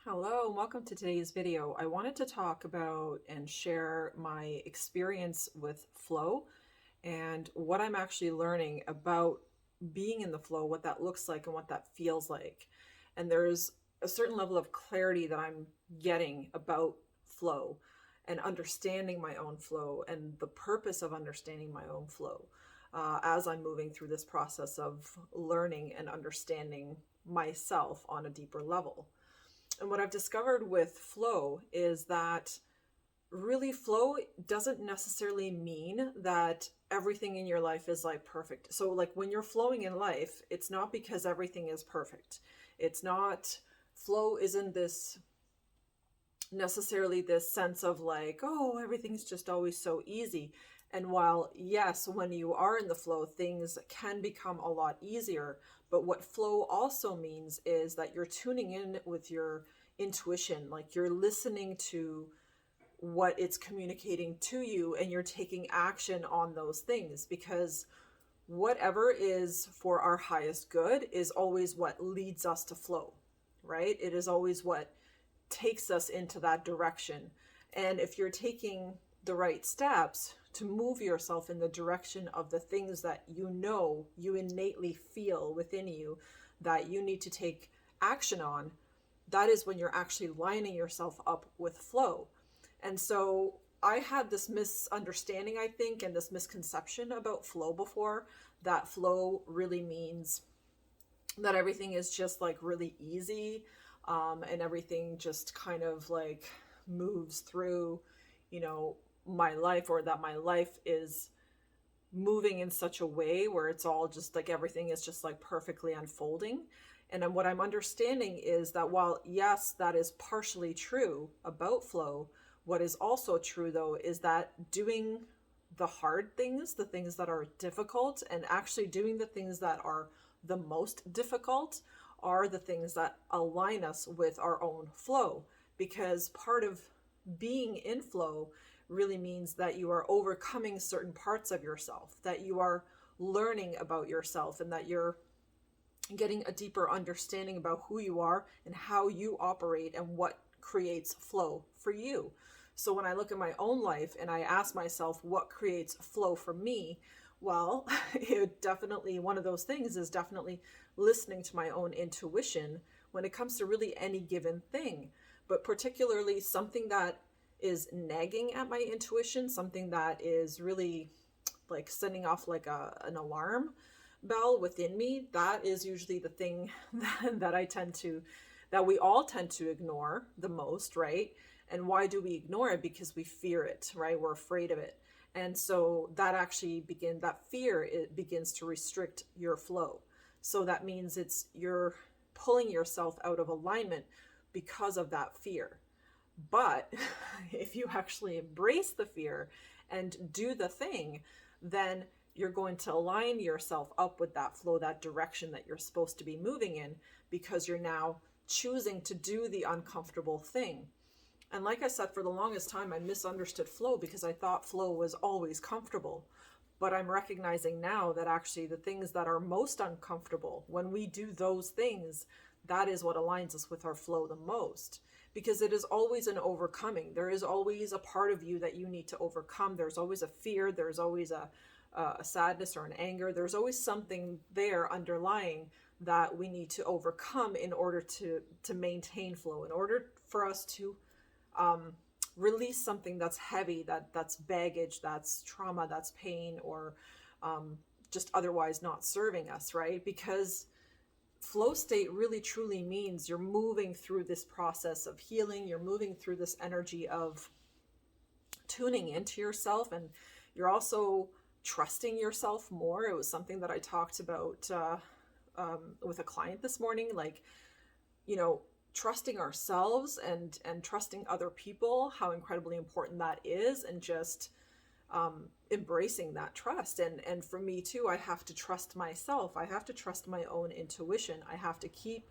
Hello, welcome to today's video. I wanted to talk about and share my experience with flow and what I'm actually learning about being in the flow, what that looks like and what that feels like. And there's a certain level of clarity that I'm getting about flow and understanding my own flow and the purpose of understanding my own flow as I'm moving through this process of learning and understanding myself on a deeper level. And what I've discovered with flow is that really flow doesn't necessarily mean that everything in your life is like perfect. So like when you're flowing in life, it's not because everything is perfect. It's not, flow isn't this necessarily this sense of like, oh, everything's just always so easy. And while, yes, when you are in the flow, things can become a lot easier. But what flow also means is that you're tuning in with your intuition, like you're listening to what it's communicating to you and you're taking action on those things, because whatever is for our highest good is always what leads us to flow, right? It is always what takes us into that direction. And if you're taking the right steps to move yourself in the direction of the things that you know you innately feel within you that you need to take action on, that is when you're actually lining yourself up with flow. And so I had this misunderstanding, I think, and this misconception about flow before, that flow really means that everything is just like really easy, and everything just kind of like moves through, my life, or that my life is moving in such a way where it's all just like everything is just like perfectly unfolding. And then what I'm understanding is that while, yes, that is partially true about flow, what is also true though is that doing the hard things, the things that are difficult, and actually doing the things that are the most difficult are the things that align us with our own flow. Because part of being in flow really means that you are overcoming certain parts of yourself, that you are learning about yourself, and that you're getting a deeper understanding about who you are and how you operate and what creates flow for you. So when I look at my own life and I ask myself what creates flow for me, well, it definitely, one of those things is definitely listening to my own intuition when it comes to really any given thing, but particularly something that is nagging at my intuition, something that is really like sending off like an alarm bell within me. That is usually the thing that that we all tend to ignore the most, right? And why do we ignore it? Because we fear it, right? We're afraid of it. And so that fear, it begins to restrict your flow. So that means you're pulling yourself out of alignment because of that fear. But if you actually embrace the fear and do the thing, then you're going to align yourself up with that flow, that direction that you're supposed to be moving in, because you're now choosing to do the uncomfortable thing. And like I said, for the longest time, I misunderstood flow because I thought flow was always comfortable. But I'm recognizing now that actually the things that are most uncomfortable, when we do those things, that is what aligns us with our flow the most. Because it is always an overcoming. There is always a part of you that you need to overcome. There's always a fear. There's always a sadness or an anger. There's always something there underlying that we need to overcome in order to maintain flow, in order for us to release something that's heavy, that's baggage, that's trauma, that's pain, or just otherwise not serving us, right? Because flow state really truly means you're moving through this process of healing. You're moving through this energy of tuning into yourself, and you're also trusting yourself more. It was something that I talked about with a client this morning, like, trusting ourselves and trusting other people, how incredibly important that is, and just embracing that trust. And for me too, I have to trust myself. I have to trust my own intuition. I have to keep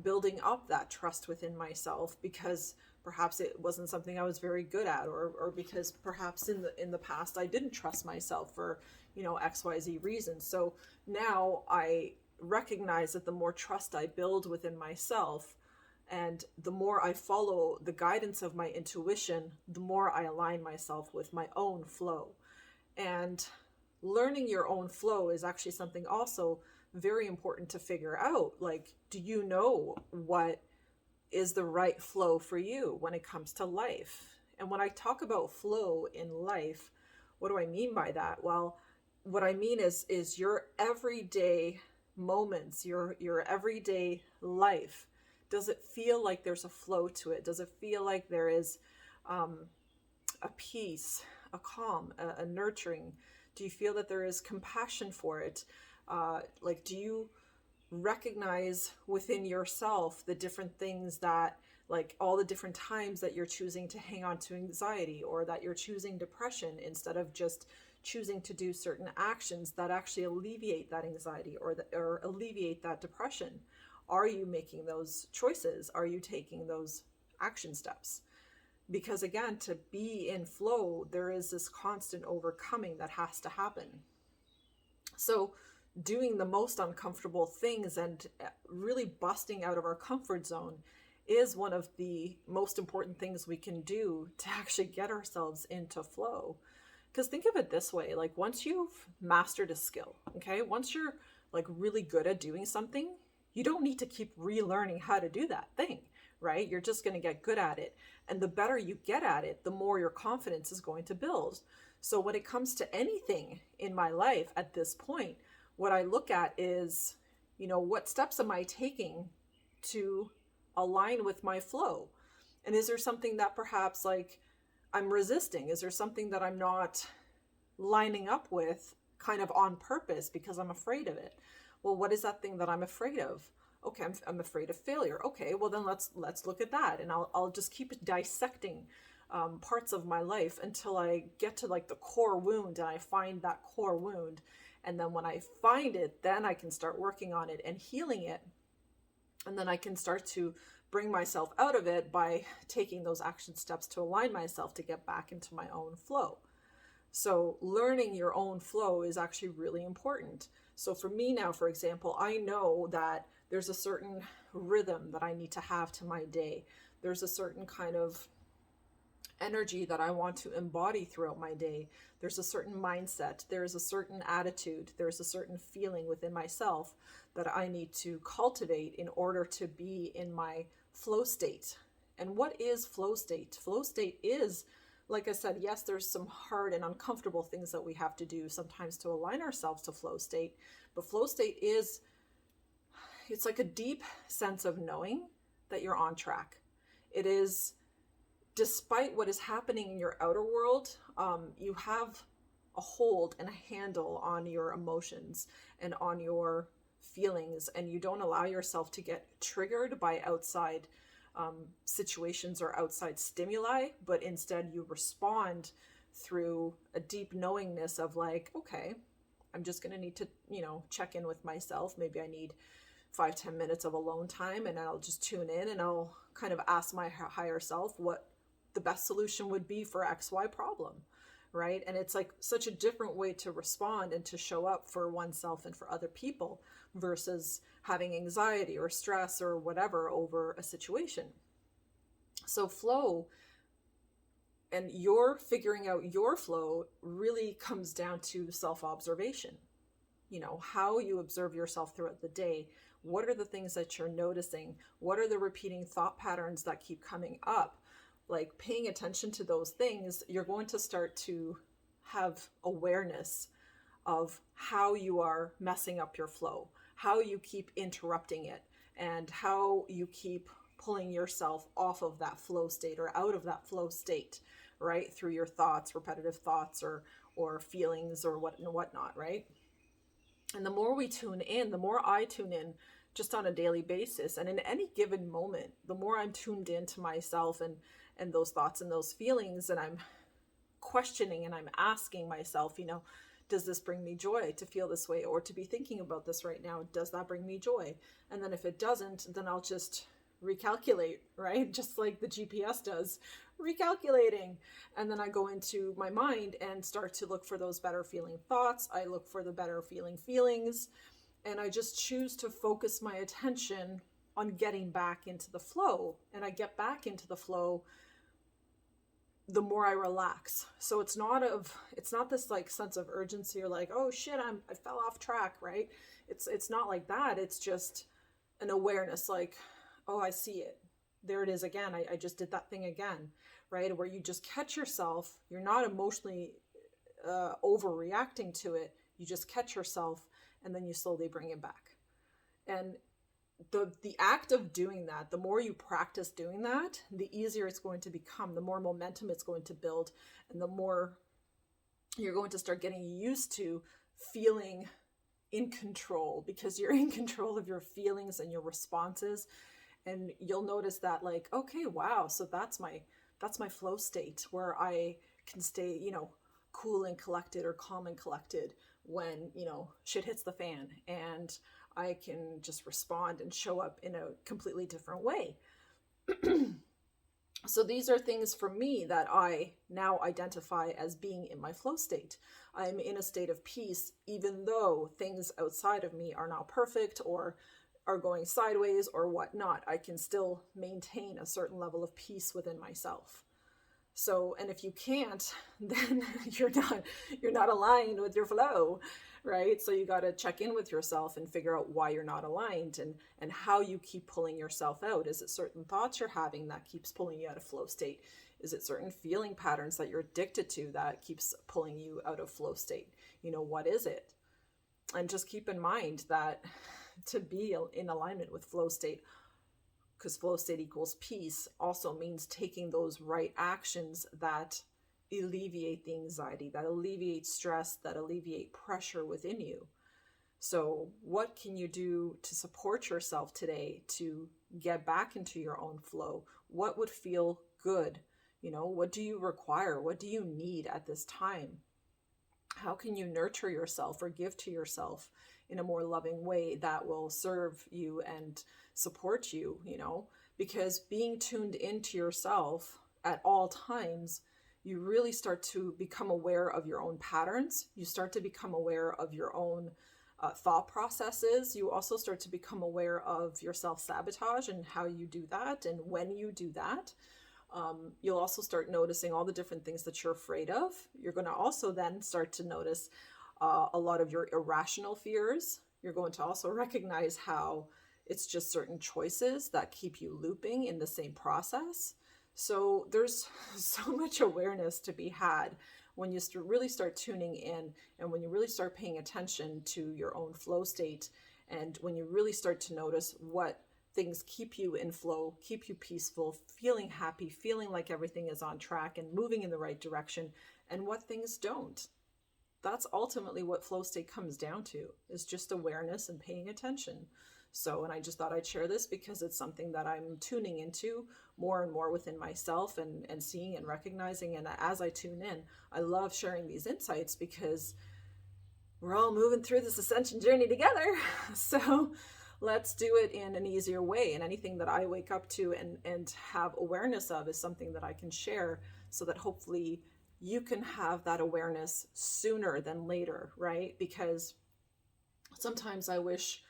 building up that trust within myself, because perhaps it wasn't something I was very good at, or because perhaps in the past I didn't trust myself for XYZ reasons. So now I recognize that the more trust I build within myself, And the more I follow the guidance of my intuition, the more I align myself with my own flow. And learning your own flow is actually something also very important to figure out. Like, do you know what is the right flow for you when it comes to life? And when I talk about flow in life, what do I mean by that? Well, what I mean is your everyday moments, your everyday life. Does it feel like there's a flow to it? Does it feel like there is a peace, a calm, a nurturing? Do you feel that there is compassion for it? Like, do you recognize within yourself the different things that, like, all the different times that you're choosing to hang on to anxiety, or that you're choosing depression instead of just choosing to do certain actions that actually alleviate that anxiety, or alleviate that depression? Are you making those choices? Are you taking those action steps? Because again, to be in flow, there is this constant overcoming that has to happen. So doing the most uncomfortable things and really busting out of our comfort zone is one of the most important things we can do to actually get ourselves into flow. Because think of it this way, like, once you've mastered a skill, okay, once you're like really good at doing something, you don't need to keep relearning how to do that thing, right? You're just going to get good at it. And the better you get at it, the more your confidence is going to build. So when it comes to anything in my life at this point, what I look at is, what steps am I taking to align with my flow? And is there something that perhaps, like, I'm resisting? Is there something that I'm not lining up with kind of on purpose because I'm afraid of it? Well, what is that thing that I'm afraid of? Okay, I'm afraid of failure. Okay, well then let's look at that, and I'll just keep dissecting parts of my life until I get to like the core wound, and I find that core wound. And then when I find it, then I can start working on it and healing it. And then I can start to bring myself out of it by taking those action steps to align myself to get back into my own flow. So learning your own flow is actually really important. So for me now, for example, I know that there's a certain rhythm that I need to have to my day. There's a certain kind of energy that I want to embody throughout my day. There's a certain mindset, there's a certain attitude, there's a certain feeling within myself that I need to cultivate in order to be in my flow state. And what is flow state? Flow state is, like I said, yes, there's some hard and uncomfortable things that we have to do sometimes to align ourselves to flow state. But flow state is, it's like a deep sense of knowing that you're on track. It is, despite what is happening in your outer world, you have a hold and a handle on your emotions and on your feelings, and you don't allow yourself to get triggered by outside situations or outside stimuli, but instead you respond through a deep knowingness of, like, okay, I'm just going to need to, check in with myself. Maybe I need 5-10 minutes of alone time, and I'll just tune in and I'll kind of ask my higher self what the best solution would be for XY problem, right? And it's like such a different way to respond and to show up for oneself and for other people versus having anxiety or stress or whatever over a situation. So flow and your figuring out your flow really comes down to self-observation. How you observe yourself throughout the day. What are the things that you're noticing? What are the repeating thought patterns that keep coming up? Like, paying attention to those things, you're going to start to have awareness of how you are messing up your flow, how you keep interrupting it, and how you keep pulling yourself off of that flow state or out of that flow state, right? Through your thoughts, repetitive thoughts or feelings or whatnot, right? And the more we tune in, the more I tune in just on a daily basis, and in any given moment, the more I'm tuned into myself and those thoughts and those feelings, and I'm questioning and I'm asking myself, does this bring me joy to feel this way, or to be thinking about this right now? Does that bring me joy? And then if it doesn't, then I'll just recalculate, right? Just like the GPS does, recalculating. And then I go into my mind and start to look for those better feeling thoughts. I look for the better feeling feelings, and I just choose to focus my attention on getting back into the flow. And I get back into the flow the more I relax. So it's not this like sense of urgency or like, oh shit, I fell off track, right? It's not like that. It's just an awareness, like, oh, I see it. There it is again. I just did that thing again, right? Where you just catch yourself. You're not emotionally overreacting to it. You just catch yourself, and then you slowly bring it back. And the act of doing that, the more you practice doing that, the easier it's going to become, the more momentum it's going to build, and the more you're going to start getting used to feeling in control, because you're in control of your feelings and your responses. And you'll notice that, like, okay, wow, so that's my flow state, where I can stay, cool and collected, or calm and collected when, shit hits the fan, and I can just respond and show up in a completely different way. So these are things for me that I now identify as being in my flow state. I'm in a state of peace, even though things outside of me are not perfect or are going sideways or whatnot. I can still maintain a certain level of peace within myself. So, and if you can't, then you're not aligned with your flow, right? So you got to check in with yourself and figure out why you're not aligned, and how you keep pulling yourself out. Is it certain thoughts you're having that keeps pulling you out of flow state? Is it certain feeling patterns that you're addicted to that keeps pulling you out of flow state? What is it? And just keep in mind that to be in alignment with flow state, because flow state equals peace, also means taking those right actions that alleviate the anxiety, that alleviate stress, that alleviate pressure within you. So what can you do to support yourself today to get back into your own flow? What would feel good? What do you require? What do you need at this time? How can you nurture yourself or give to yourself in a more loving way that will serve you and support you, because being tuned into yourself at all times, you really start to become aware of your own patterns. You start to become aware of your own thought processes. You also start to become aware of your self-sabotage and how you do that and when you do that. You'll also start noticing all the different things that you're afraid of. You're going to also then start to notice a lot of your irrational fears. You're going to also recognize how it's just certain choices that keep you looping in the same process. So there's so much awareness to be had when you really start tuning in, and when you really start paying attention to your own flow state, and when you really start to notice what things keep you in flow, keep you peaceful, feeling happy, feeling like everything is on track and moving in the right direction, and what things don't. That's ultimately what flow state comes down to, is just awareness and paying attention. So, and I just thought I'd share this because it's something that I'm tuning into more and more within myself, and seeing and recognizing. And as I tune in, I love sharing these insights because we're all moving through this ascension journey together. So let's do it in an easier way. And anything that I wake up to and have awareness of is something that I can share, so that hopefully you can have that awareness sooner than later, right? Because sometimes I wish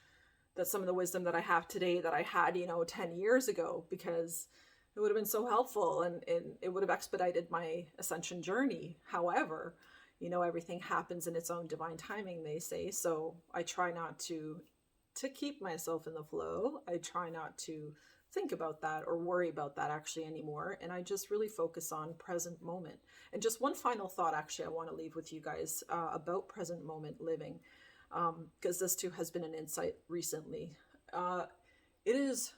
that some of the wisdom that I have today that I had, 10 years ago, because it would have been so helpful, and it would have expedited my ascension journey. However, everything happens in its own divine timing, they say. So I try not to keep myself in the flow. I try not to think about that or worry about that actually anymore. And I just really focus on present moment. And just one final thought, actually, I want to leave with you guys about present moment living. Because this too has been an insight recently. It is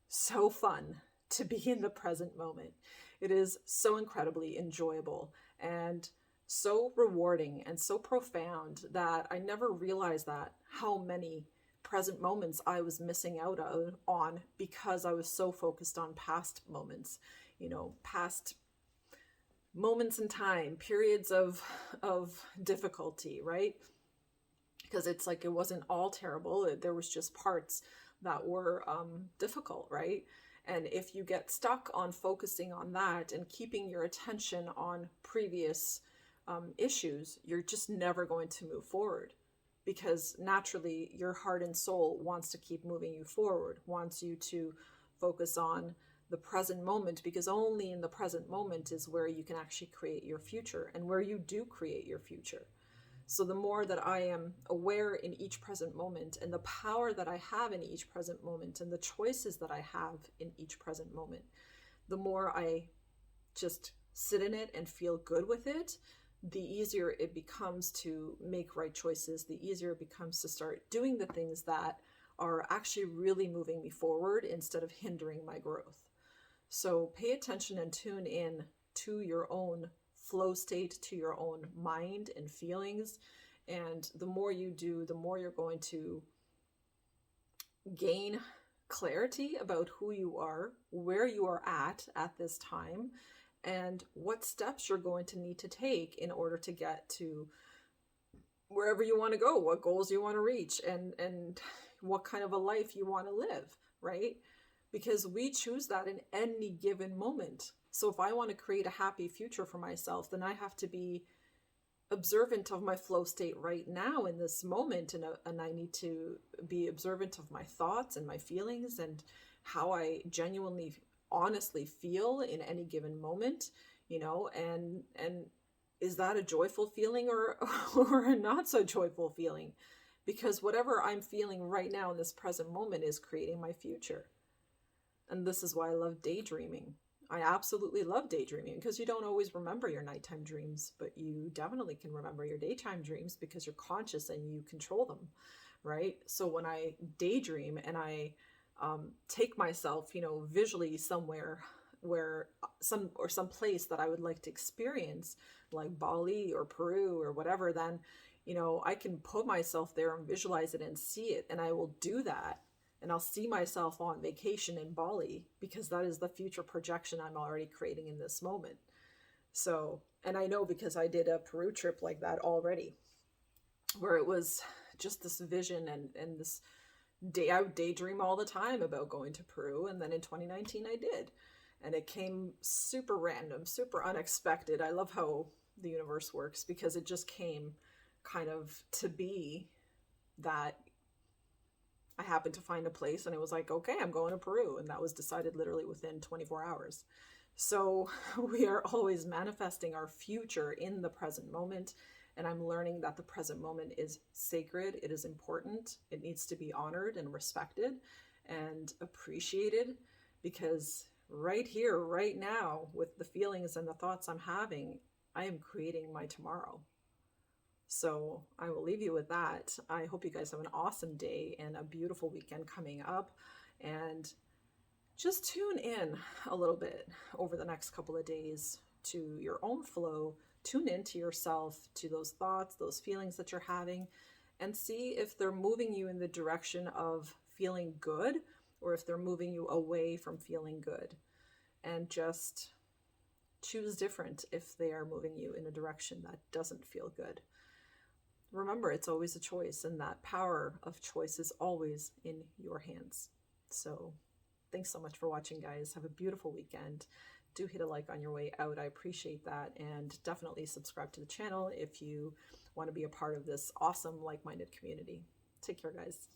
so fun to be in the present moment. It is so incredibly enjoyable and so rewarding and so profound that I never realized that how many present moments I was missing out on because I was so focused on past moments, past moments in time, periods of difficulty, right? Because it's like it wasn't all terrible. There was just parts that were difficult, right? And if you get stuck on focusing on that and keeping your attention on previous issues, you're just never going to move forward. because naturally your heart and soul wants to keep moving you forward, wants you to focus on the present moment, because only in the present moment is where you can actually create your future and where you do create your future. So the more that I am aware in each present moment and the power that I have in each present moment and the choices that I have in each present moment, the more I just sit in it and feel good with it, the easier it becomes to make right choices, the easier it becomes to start doing the things that are actually really moving me forward instead of hindering my growth. So pay attention and tune in to your own flow state, to your own mind and feelings. And the more you do, the more you're going to gain clarity about who you are, where you are at this time, and what steps you're going to need to take in order to get to wherever you want to go, what goals you want to reach, and what kind of a life you want to live, right? Because we choose that in any given moment. So if I want to create a happy future for myself, then I have to be observant of my flow state right now in this moment, and I need to be observant of my thoughts and my feelings and how I genuinely honestly feel in any given moment, and is that a joyful feeling or or a not so joyful feeling? Because whatever I'm feeling right now in this present moment is creating my future. And this is why I love daydreaming. I absolutely love daydreaming, because you don't always remember your nighttime dreams, but you definitely can remember your daytime dreams because you're conscious and you control them, right? So when I daydream and I take myself, visually somewhere where some place that I would like to experience, like Bali or Peru or whatever, then, I can put myself there and visualize it and see it. And I will do that. And I'll see myself on vacation in Bali, because that is the future projection I'm already creating in this moment. So, and I know because I did a Peru trip like that already, where it was just this vision and this day. I would daydream all the time about going to Peru. And then in 2019, I did. And it came super random, super unexpected. I love how the universe works, because it just came kind of to be that I happened to find a place and it was like, okay, I'm going to Peru. And that was decided literally within 24 hours. So we are always manifesting our future in the present moment. And I'm learning that the present moment is sacred. It is important. It needs to be honored and respected and appreciated, because right here, right now, with the feelings and the thoughts I'm having, I am creating my tomorrow. So I will leave you with that. I hope you guys have an awesome day and a beautiful weekend coming up. And just tune in a little bit over the next couple of days to your own flow. Tune into yourself, to those thoughts, those feelings that you're having, and see if they're moving you in the direction of feeling good or if they're moving you away from feeling good. And just choose different if they are moving you in a direction that doesn't feel good. Remember, it's always a choice, and that power of choice is always in your hands. So thanks so much for watching, guys. Have a beautiful weekend. Do hit a like on your way out. I appreciate that. And definitely subscribe to the channel if you want to be a part of this awesome like-minded community. Take care, guys.